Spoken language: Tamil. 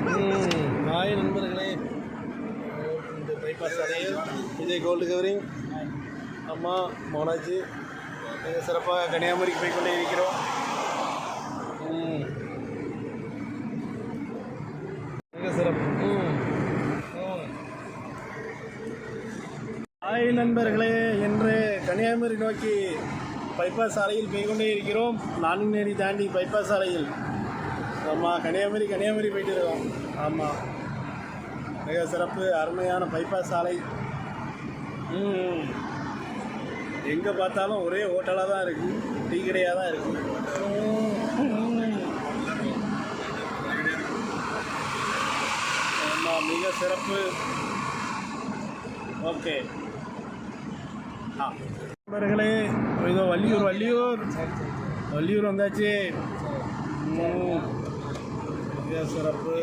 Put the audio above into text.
ஹாய் நண்பர்களே, இந்த பைபாஸ் சாலையில் விஜய் கோல்டு கவரிங் அம்மா மோனாஜி மிக சிறப்பாக கன்னியாகுமரிக்கு போய் கொண்டே இருக்கிறோம். மிக சிறப்பு. ஹாய் நண்பர்களே, இன்று கன்னியாகுமரி நோக்கி பைபாஸ் சாலையில் போய் கொண்டே இருக்கிறோம். நான்குநேரி தாண்டி பைபாஸ் சாலையில். ஆமாம், கன்னியாகுமரி போயிட்டு இருக்கோம். ஆமாம், மிக சிறப்பு அருமையான பைபாஸ் சாலை. எங்கே பார்த்தாலும் ஒரே ஹோட்டலாக தான் இருக்குது, டீ கடையாக தான் இருக்குது. ஆமாம், மிக சிறப்பு. ஓகே நண்பர்களே, இதோ வள்ளியூர் வந்தாச்சு. மிக சிறப்பு.